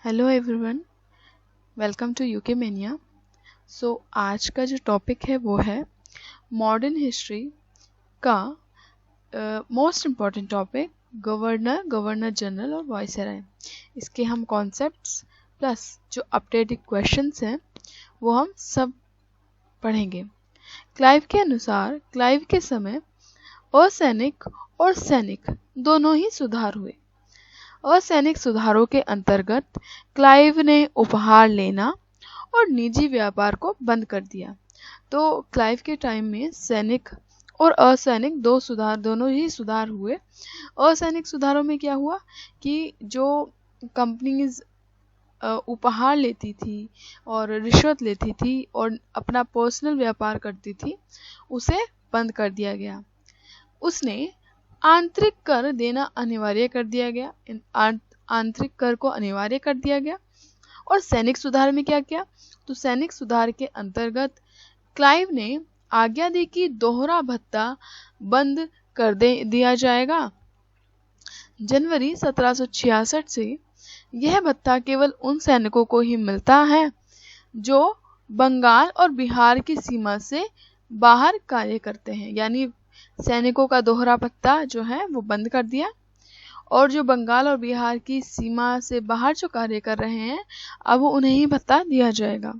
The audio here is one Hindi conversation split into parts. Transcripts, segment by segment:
Hello everyone, welcome to UK Mania. आज का जो टॉपिक है वो है मॉडर्न हिस्ट्री का most important topic governor general और वाइसराय। इसके हम कॉन्सेप्ट्स प्लस जो अपडेटेड क्वेश्चंस हैं वो हम सब पढ़ेंगे। क्लाइव के अनुसार क्लाइव के समय असैनिक और सैनिक दोनों ही सुधार हुए। असैनिक सुधारों के अंतर्गत क्लाइव ने उपहार लेना और निजी व्यापार को बंद कर दिया। तो क्लाइव के टाइम में सैनिक और असैनिक दोनों ही सुधार हुए। असैनिक सुधारों में क्या हुआ कि जो कंपनीज उपहार लेती थी और रिश्वत लेती थी और अपना पर्सनल व्यापार करती थी, उसे बंद कर दिया गया। उसने आंतरिक कर देना अनिवार्य कर दिया गया। आंतरिक कर को अनिवार्य कर दिया गया। और सैनिक सुधार में क्या किया? तो सैनिक सुधार के अंतर्गत क्लाइव ने आज्ञा दी कि दोहरा भत्ता बंद कर दिया जाएगा। जनवरी 1766 से यह भत्ता केवल उन सैनिकों को ही मिलता है जो बंगाल और बिहार की सीमा से बाहर कार्य करते हैं। यानी सैनिकों का दोहरा भत्ता जो है वो बंद कर दिया, और जो बंगाल और बिहार की सीमा से बाहर जो कार्य कर रहे हैं अब उन्हें ही भत्ता दिया जाएगा।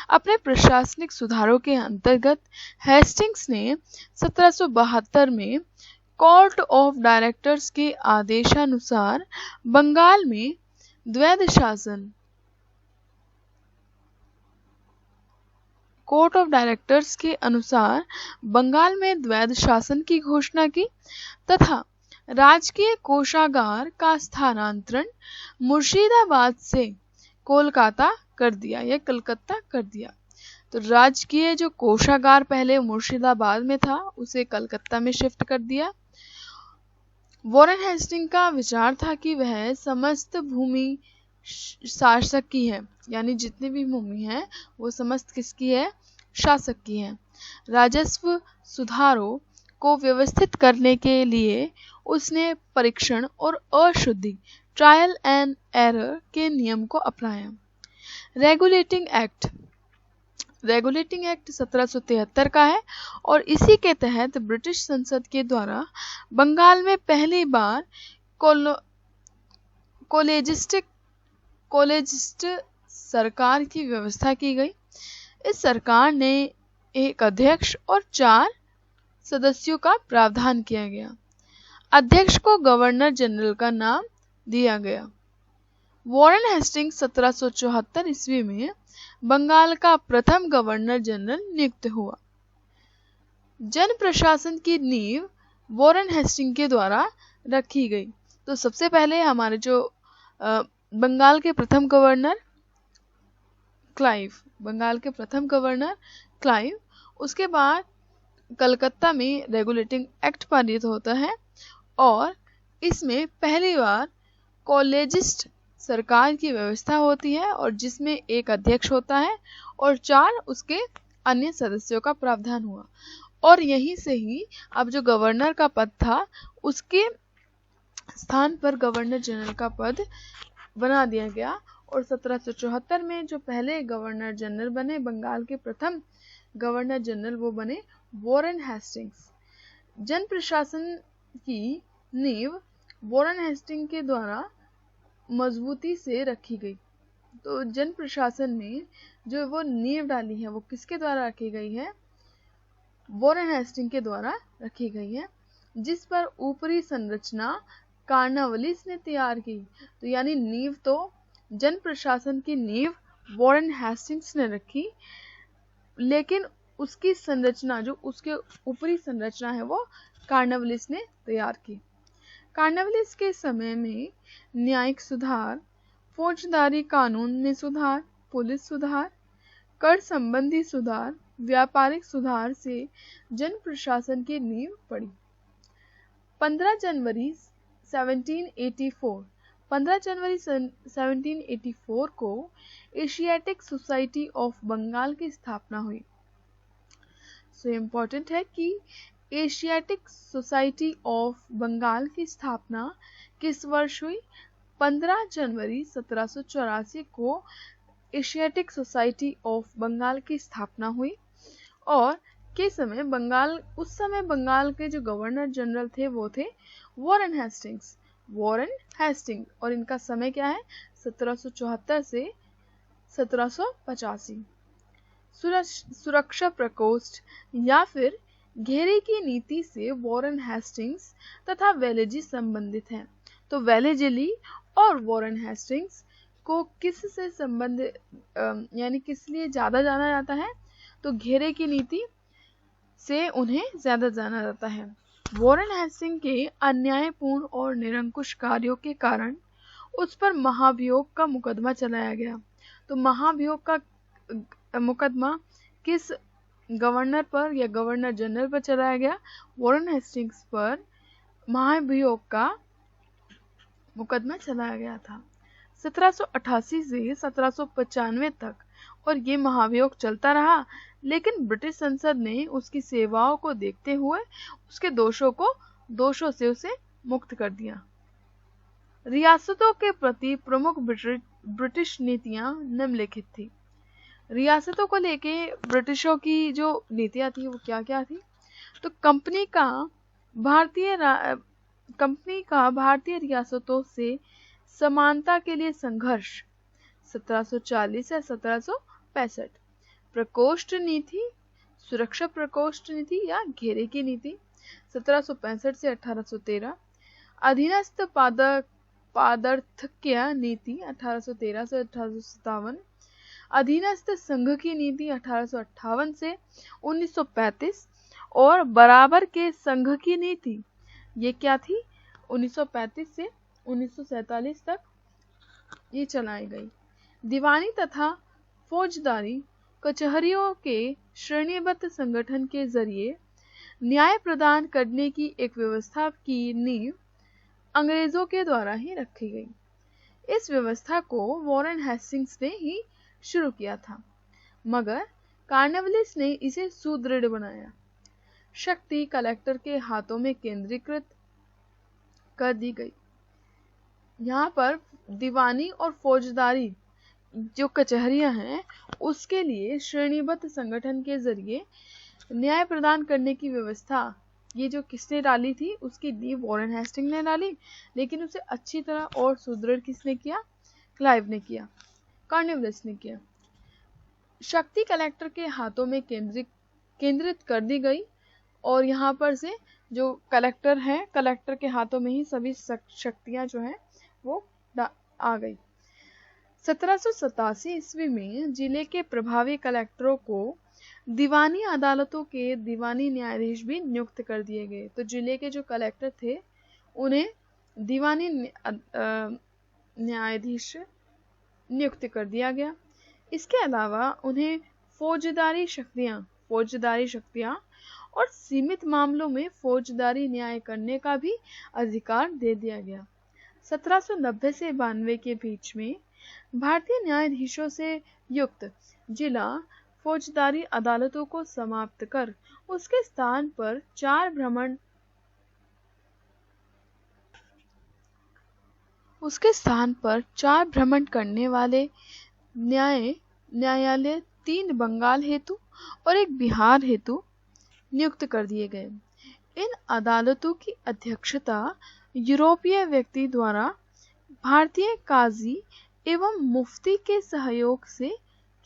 अपने प्रशासनिक सुधारों के अंतर्गत हेस्टिंग्स ने 1772 में कोर्ट ऑफ डायरेक्टर्स के आदेशानुसार बंगाल में द्वैध शासन कोर्ट ऑफ डायरेक्टर्स के अनुसार बंगाल में द्वैध शासन की घोषणा की तथा राजकीय कोषागार का स्थानांतरण मुर्शिदाबाद से कोलकाता कर दिया या कलकत्ता कर दिया। तो राजकीय जो कोषागार पहले मुर्शिदाबाद में था उसे कलकत्ता में शिफ्ट कर दिया। वॉरेन हेस्टिंग का विचार था कि वह समस्त भूमि शासक की है, यानी जितनी भी भूमि है वो समस्त किसकी है? शासक की है। राजस्व सुधारों को व्यवस्थित करने के लिए उसने परीक्षण और अशुद्धि ट्रायल एंड एरर के नियम को अपनाया। रेगुलेटिंग एक्ट 1773 का है और इसी के तहत ब्रिटिश संसद के द्वारा बंगाल में पहली बार कॉलेजिस्ट सरकार की व्यवस्था की गई। इस सरकार ने एक अध्यक्ष और 4 सदस्यों का प्रावधान किया गया। अध्यक्ष को गवर्नर जनरल का नाम दिया गया। वॉरेन हेस्टिंग्स 1774 ईस्वी में बंगाल का प्रथम गवर्नर जनरल नियुक्त हुआ। जन प्रशासन की नींव वॉरेन हेस्टिंग के द्वारा रखी गई। तो सबसे पहले हमारे जो बंगाल के प्रथम गवर्नर क्लाइव, उसके बाद कलकत्ता में रेगुलेटिंग एक्ट पारित होता है और इसमें पहली बार कॉलेजिस्ट सरकार की व्यवस्था होती है और जिसमें एक अध्यक्ष होता है और 4 उसके अन्य सदस्यों का प्रावधान हुआ। और यहीं से ही अब जो गवर्नर का पद था उसके स्थान पर गवर्नर जनरल का पद बना दिया गया। और 1774 में जो पहले गवर्नर जनरल बने, बंगाल के प्रथम गवर्नर जनरल, वो बने वॉरेन हेस्टिंग्स। जन प्रशासन की नींव वॉरेन हेस्टिंग के द्वारा मजबूती से रखी गई। तो जन प्रशासन में जो वो नींव डाली है वो किसके द्वारा रखी गई है? वॉरेन हेस्टिंग के द्वारा रखी गई है, जिस पर ऊपरी संरचना कार्नवालिस ने तैयार की। तो यानी नींव तो जन प्रशासन की नींव वॉरेन हेस्टिंग्स ने रखी, लेकिन उसकी संरचना, जो उसके ऊपरी संरचना है, वो कार्नवालिस ने तैयार की। कार्नवालिस के समय में न्यायिक सुधार, फौजदारी कानून में सुधार, पुलिस सुधार, कर संबंधी सुधार, व्यापारिक सुधार से जन प्रशासन की नींव पड़ी। 15 जनवरी 1784 को एशियाटिक सोसाइटी ऑफ बंगाल की स्थापना हुई। इम्पोर्टेंट है कि एशियाटिक सोसाइटी ऑफ बंगाल की स्थापना किस वर्ष हुई? 15 जनवरी 1784 को एशियाटिक सोसाइटी ऑफ बंगाल की स्थापना हुई और उस समय बंगाल के जो गवर्नर जनरल थे वो थे वॉरेन हेस्टिंग और इनका समय क्या है 1774 से 1785। सुरक्षा प्रकोष्ठ या फिर घेरे की नीति से वॉरेन हेस्टिंग्स तथा वेलेजी संबंधित हैं। तो वेलेजिली और वॉरेन हेस्टिंग्स को किस से संबंधित यानी किस लिए ज्यादा जाना जाता है, तो घेरे की नीति से उन्हें ज्यादा जाना जाता है। वॉरेन हेस्टिंग के अन्यायपूर्ण और निरंकुश कार्यों के कारण उस पर महाभियोग का मुकदमा चलाया गया। तो महाभियोग का मुकदमा किस गवर्नर पर या गवर्नर जनरल पर चलाया गया? वॉरेन हेस्टिंग्स पर महाभियोग का मुकदमा चलाया गया था 1788 से 1795 तक और ये महाभियोग चलता रहा, लेकिन ब्रिटिश संसद ने उसकी सेवाओं को देखते हुए उसके दोषों से उसे मुक्त कर दिया। रियासतों के प्रति प्रमुख ब्रिटिश नीतियां निम्नलिखित थी। रियासतों को लेके ब्रिटिशों की जो नीतियां थी वो क्या क्या थी? तो कंपनी का भारतीय रियासतों से समानता के लिए संघर्ष 1740 से 1765। प्रकोष्ठ नीति, सुरक्षा प्रकोष्ठ नीति या घेरे की नीति 1765 से 1813। अधीनस्थ पादर्थक्य नीति 1813 से 1857। अधीनस्थ संघ की नीति 1858 से 1935 और बराबर के संघ की नीति ये क्या थी? 1935 से 1947 तक ये चलाई गई। दीवानी तथा फौजदारी कचहरियों के श्रेणीबद्ध संगठन के जरिए न्याय प्रदान करने की एक व्यवस्था की नींव अंग्रेजों के द्वारा ही रखी गई। इस व्यवस्था को वॉरेन हेस्टिंग्स ने ही शुरू किया था, मगर कार्नवालिस ने इसे सुदृढ़ बनाया। शक्ति कलेक्टर के हाथों में केंद्रीकृत कर दी गई। यहाँ पर दीवानी और फौजदारी जो कचहरियां हैं उसके लिए श्रेणीबद्ध संगठन के जरिए न्याय प्रदान करने की व्यवस्था ये जो किसने डाली थी, उसकी नींव वॉरेन हेस्टिंग ने डाली, लेकिन उसे अच्छी तरह और सुदृढ़ किसने किया? क्लाइव ने किया, कार्नवालिस ने किया। शक्ति कलेक्टर के हाथों में केंद्रित कर दी गई और यहाँ पर से जो कलेक्टर है, कलेक्टर के हाथों में ही सभी शक्तियां जो है वो आ गई। 1787 ईस्वी में जिले के प्रभावी कलेक्टरों को दीवानी अदालतों के दीवानी न्यायाधीश भी नियुक्त कर दिए गए। तो जिले के जो कलेक्टर थे उन्हें दीवानी न्यायाधीश नियुक्त कर दिया गया। इसके अलावा उन्हें फौजदारी शक्तियां और सीमित मामलों में फौजदारी न्याय करने का भी अधिकार दे दिया गया। 1790 से 92 के बीच में भारतीय न्यायाधीशों से युक्त जिला फौजदारी अदालतों को समाप्त कर उसके स्थान पर चार भ्रमण करने वाले न्यायालय 3 बंगाल हेतु और 1 बिहार हेतु नियुक्त कर दिए गए। इन अदालतों की अध्यक्षता यूरोपीय व्यक्ति द्वारा भारतीय काजी एवं मुफ्ती के सहयोग से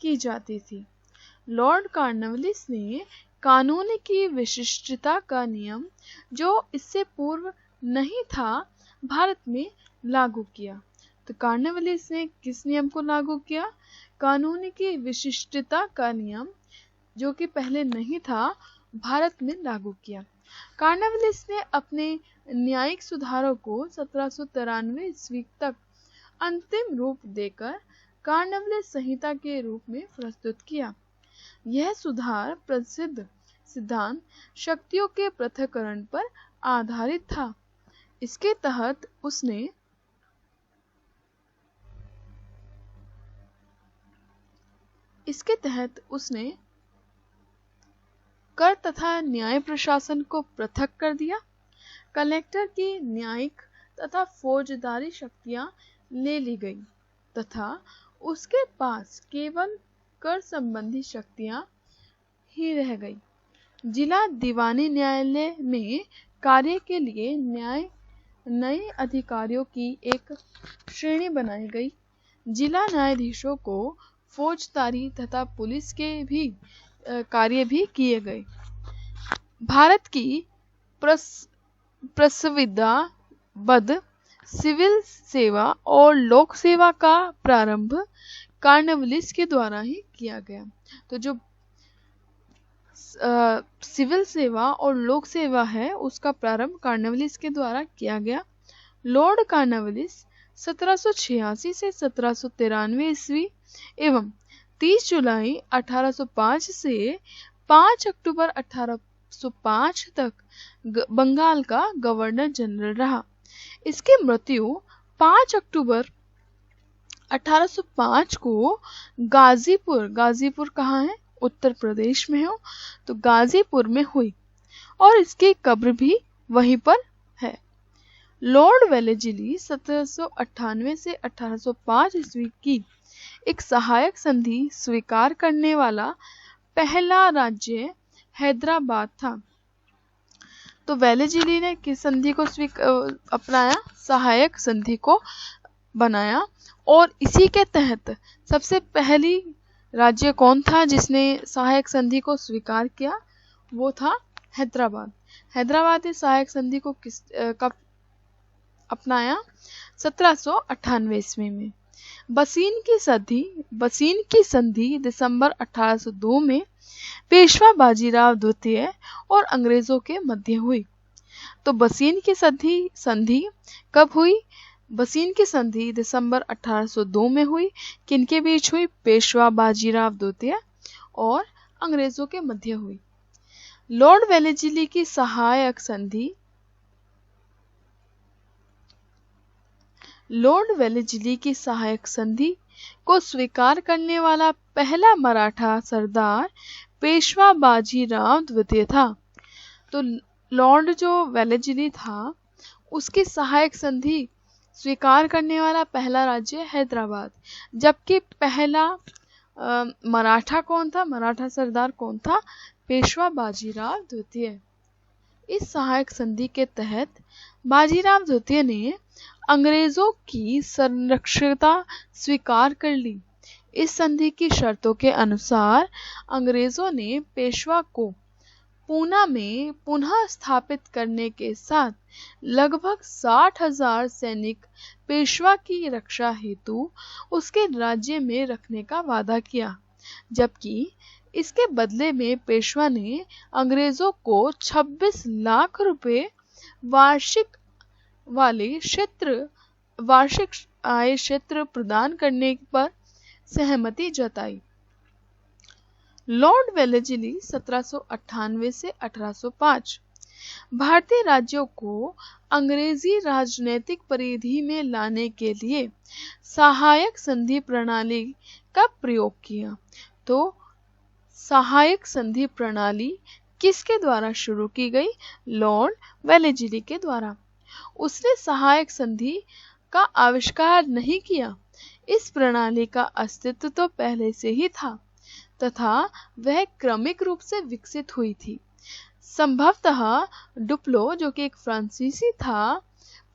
की जाती थी। लॉर्ड कार्नवालिस ने कानून की विशिष्टता का नियम जो इससे पूर्व नहीं था भारत में लागू किया। तो कार्नवालिस ने किस नियम को लागू किया? कानून की विशिष्टता का नियम जो कि पहले नहीं था भारत में लागू किया। कार्नवालिस ने अपने न्यायिक सुधारों को 1793 ईस्वी तक अंतिम रूप देकर कार्नवालिस संहिता के रूप में प्रस्तुत किया। यह सुधार प्रसिद्ध सिद्धांत शक्तियों के पृथक्करण पर आधारित था। इसके तहत उसने कर तथा न्याय प्रशासन को पृथक कर दिया। कलेक्टर की न्यायिक तथा फौजदारी शक्तियां ले ली गई तथा उसके पास केवल कर संबंधी शक्तियां ही रह गई। जिला दीवानी न्यायालय में कार्य के लिए नए अधिकारियों की एक श्रेणी बनाई गई। जिला न्यायाधीशों को फौजदारी तथा पुलिस के भी कार्य भी किए गए। भारत की प्रसंविधाबद्ध सिविल सेवा और लोक सेवा का प्रारंभ कॉर्नवालिस के द्वारा ही किया गया। तो जो सिविल सेवा और लोक सेवा है उसका प्रारंभ कॉर्नवालिस के द्वारा किया गया। लॉर्ड कॉर्नवालिस 1786 से 1793 ईस्वी एवं 30 जुलाई 1805 से 5 अक्टूबर 1805 तक बंगाल का गवर्नर जनरल रहा। इसकी मृत्यु 5 अक्टूबर 1805 को गाजीपुर कहाँ है? उत्तर प्रदेश में हो, तो गाजीपुर में हुई और इसकी कब्र भी वहीं पर है। लॉर्ड वेलेस्ली 1798 से 1805 ईस्वी की एक सहायक संधि स्वीकार करने वाला पहला राज्य हैदराबाद था। तो वेलेस्ली ने किस संधि को अपनाया? सहायक संधि को बनाया और इसी के तहत सबसे पहली राज्य कौन था जिसने सहायक संधि को स्वीकार किया? वो था हैदराबाद। हैदराबाद ने सहायक संधि को कब अपनाया? 1798 ईस्वी में। बसीन की संधि दिसंबर 1802 में पेशवा बाजीराव द्वितीय और अंग्रेजों के मध्य हुई। तो बसीन की संधि कब हुई? बसीन की संधि दिसंबर 1802 में हुई। किनके बीच हुई? पेशवा बाजीराव द्वितीय और अंग्रेजों के मध्य हुई। लॉर्ड वेलेस्ली की सहायक संधि को स्वीकार करने वाला पहला मराठा सरदार पेशवा बाजीराव द्वितीय था। तो लॉर्ड जो वेलेस्ली था उसकी सहायक संधि स्वीकार करने वाला पहला राज्य हैदराबाद, जबकि पहला मराठा कौन था? मराठा सरदार कौन था? पेशवा बाजीराव द्वितीय। इस सहायक संधि के तहत बाजीराव द्वितीय ने अंग्रेजों की संरक्षिता स्वीकार कर ली। इस संधि की शर्तों के अनुसार अंग्रेजों ने पेशवा को पूना में पुनः स्थापित करने के साथ लगभग 60,000 सैनिक पेशवा की रक्षा हेतु उसके राज्य में रखने का वादा किया, जबकि इसके बदले में पेशवा ने अंग्रेजों को 26 लाख रुपए वार्षिक आय क्षेत्र प्रदान करने पर सहमति जताई। लॉर्ड वेलेस्ली 1798 से 1805 भारतीय राज्यों को अंग्रेजी राजनीतिक परिधि में लाने के लिए सहायक संधि प्रणाली का प्रयोग किया। तो सहायक संधि प्रणाली किसके द्वारा शुरू की गई? लॉर्ड वेलेस्ली के द्वारा। उसने सहायक संधि का आविष्कार नहीं किया। इस प्रणाली का अस्तित्व तो पहले से ही था तथा वह क्रमिक रूप से विकसित हुई थी। संभवतः डुप्लो, जो कि एक फ्रांसीसी था,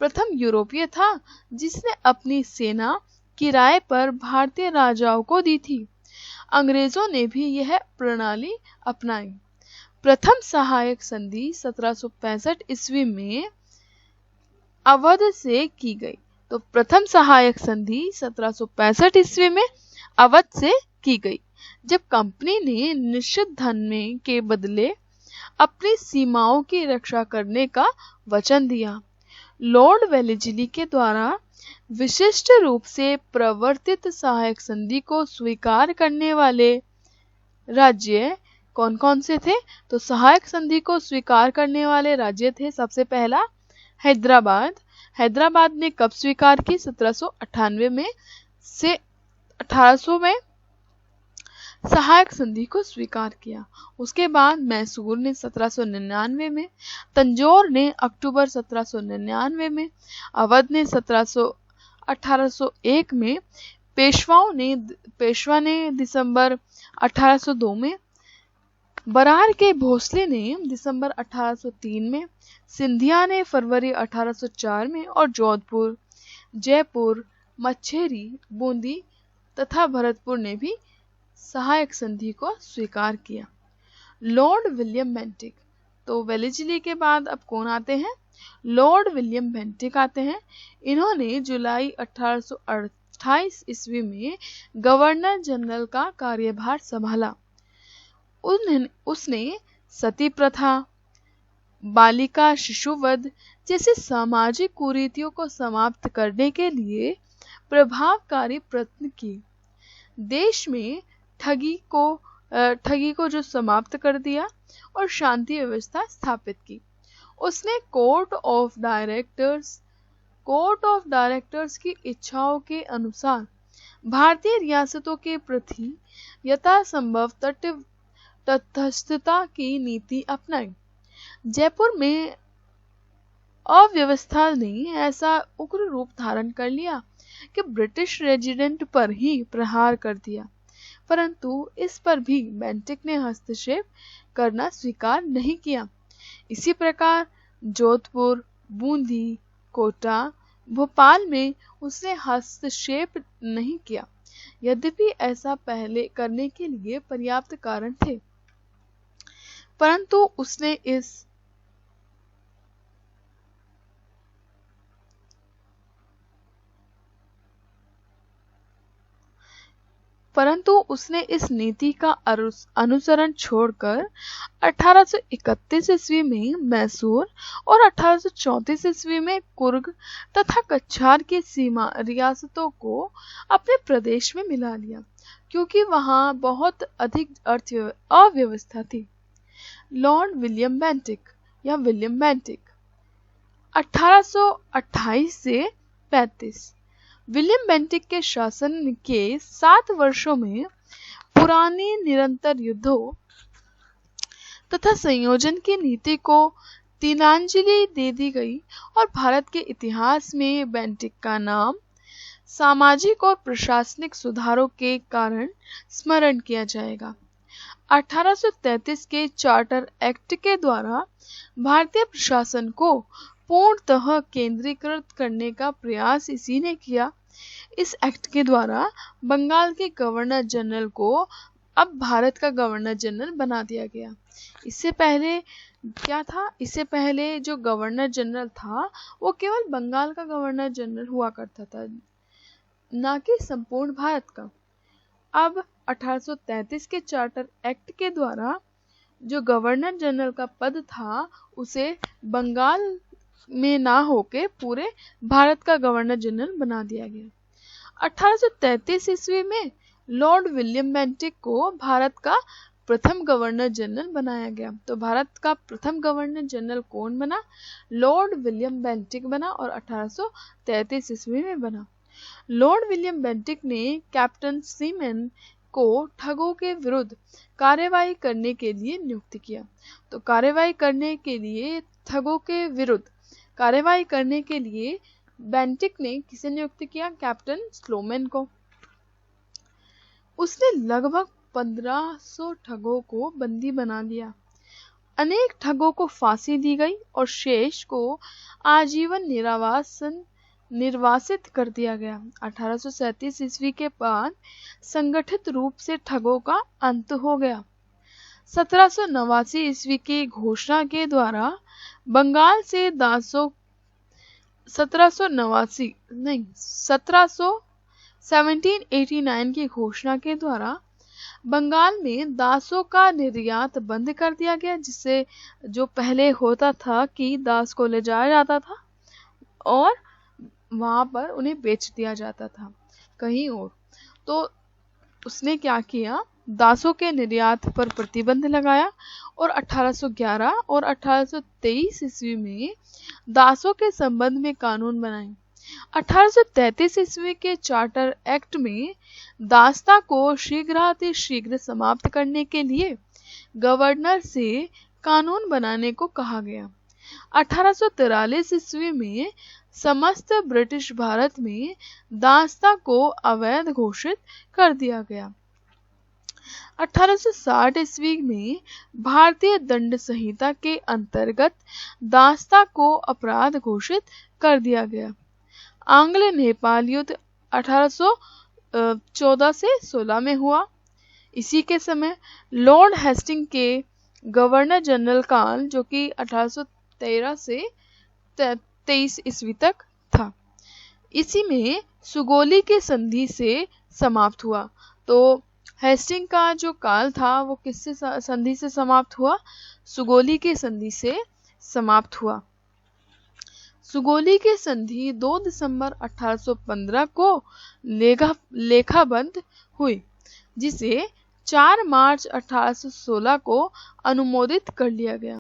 प्रथम यूरोपीय था जिसने अपनी सेना किराए पर भारतीय राजाओं को दी थी। अंग्रेजों ने भी यह प्रणाली अपनाई। प्रथम सहायक संधि 1765 ईस्वी में अवध से की गई। तो प्रथम सहायक संधि 1765 ईस्वी में अवध से की गई, जब कंपनी ने निश्चित धन के बदले अपनी सीमाओं की रक्षा करने का वचन दिया। लॉर्ड वेलेस्ली के द्वारा विशिष्ट रूप से प्रवर्तित सहायक संधि को स्वीकार करने वाले राज्य कौन कौन से थे? तो सहायक संधि को स्वीकार करने वाले राज्य थे सबसे पहला हैदराबाद। हैदराबाद ने कब स्वीकार की? 1798 में से 1800 में सहायक संधि को स्वीकार किया। उसके बाद मैसूर ने 1799 में, तंजौर ने अक्टूबर 1799 में, अवध ने 1801 में पेशवा ने दिसंबर 1802 में, बरार के भोसले ने दिसंबर 1803 में, सिंधिया ने फरवरी 1804 में और जोधपुर, जयपुर, मच्छेरी, बूंदी तथा भरतपुर ने भी सहायक संधि को स्वीकार किया। लॉर्ड विलियम बेंटिक, तो वेलेस्ली के बाद अब कौन आते हैं? लॉर्ड विलियम बेंटिक आते हैं। इन्होंने जुलाई 1828 ईस्वी में गवर्नर जनरल का कार्यभार संभाला। उसने सती प्रथा, बालिका शिशुवध जैसी सामाजिक कुरीतियों को समाप्त करने के लिए प्रभावकारी प्रयत्न किए। देश में ठगी को जो समाप्त कर दिया और शांति व्यवस्था स्थापित की। उसने कोर्ट ऑफ डायरेक्टर्स की इच्छाओं के अनुसार भारतीय रियासतों के प्रति यथासंभव तटस्थता की नीति अपनाई। जयपुर में अव्यवस्था ने ऐसा उग्र रूप धारण कर लिया कि ब्रिटिश रेजिडेंट पर ही प्रहार कर दिया, परंतु इस पर भी बेंटिक ने हस्तक्षेप करना स्वीकार नहीं किया। इसी प्रकार जोधपुर, बूंदी, कोटा, भोपाल में उसने हस्तक्षेप नहीं किया, यद्यपि ऐसा पहले करने के लिए पर्याप्त कारण थे, परंतु उसने इस नीति का अनुसरण छोड़कर 1831 ईस्वी में मैसूर और 1834 ईस्वी में कुर्ग तथा कछार की सीमा रियासतों को अपने प्रदेश में मिला लिया, क्योंकि वहां बहुत अधिक अव्यवस्था थी। लॉर्ड विलियम बेंटिक या विलियम बेंटिक 1828 से 35। विलियम बेंटिक के शासन के 7 वर्षों में पुरानी निरंतर युद्धों तथा संयोजन की नीति को तिलांजलि दे दी गई और भारत के इतिहास में बेंटिक का नाम सामाजिक और प्रशासनिक सुधारों के कारण स्मरण किया जाएगा। 1833 के चार्टर एक्ट के द्वारा भारतीय प्रशासन को पूर्णतः केंद्रीकृत करने का प्रयास इसी ने किया। इस एक्ट के द्वारा बंगाल के गवर्नर जनरल को अब भारत का गवर्नर जनरल बना दिया गया। इससे पहले क्या था? इससे पहले जो गवर्नर जनरल था वो केवल बंगाल का गवर्नर जनरल हुआ करता था, ना कि संपूर्ण भारत का। अब 1833 के चार्टर एक्ट के द्वारा जो गवर्नर जनरल का पद था उसे बंगाल में ना होके पूरे भारत का गवर्नर जनरल बना दिया गया। 1833 ईस्वी में लॉर्ड विलियम बेंटिक को भारत का प्रथम गवर्नर जनरल बनाया गया। तो भारत का प्रथम गवर्नर जनरल कौन बना? लॉर्ड विलियम बेंटिक बना और 1833 ईस्वी में बना। लॉर्ड विलियम बेंटिक ने कैप्टन सीमन को ठगों के विरुद्ध कार्यवाही करने के लिए नियुक्त किया। तो कार्यवाही करने के लिए ठगों के विरुद्ध कार्यवाही करने के लिए बेंटिक ने किसे नियुक्त किया? कैप्टन स्लोमैन को। उसने लगभग 1500 ठगों को बंदी बना लिया। अनेक ठगों को फांसी दी गई और शेष को आजीवन निर्वासित कर दिया गया। 1837 ईस्वी के बाद संगठित रूप से ठगों का अंत हो गया। 1789 ईस्वी की घोषणा के द्वारा बंगाल से दासों 1789 की घोषणा के द्वारा बंगाल में दासों का निर्यात बंद कर दिया गया, जिससे जो पहले होता था कि दास को ले जाया जाता था और वहां पर उन्हें बेच दिया जाता था कहीं और। तो उसने क्या किया? दासों के निर्यात पर प्रतिबंध लगाया और 1811 और 1823 ईस्वी में दासों के संबंध में कानून बनाए। 1833 ईस्वी के चार्टर एक्ट में दासता को शीघ्र समाप्त करने के लिए गवर्नर से कानून बनाने को कहा गया। 1843 ईस्वी में समस्त ब्रिटिश भारत में दासता को अवैध घोषित कर दिया गया। 1860 ईस्वी में भारतीय दंड संहिता के अंतर्गत दासता को अपराध घोषित कर दिया गया। आंग्ल नेपाल युद्ध 1814 से 16 में हुआ। इसी के समय लॉर्ड हेस्टिंग के गवर्नर जनरल काल, जो कि 1813 से 23 ईस्वी तक था, इसी में सुगोली की संधि से समाप्त हुआ। तो हेस्टिंग का जो काल था वो किससे संधि से समाप्त हुआ? सुगोली की संधि से समाप्त हुआ। सुगोली की संधि 2 दिसंबर 1815 को लेखाबद्ध हुई, जिसे 4 मार्च 1816 को अनुमोदित कर लिया गया।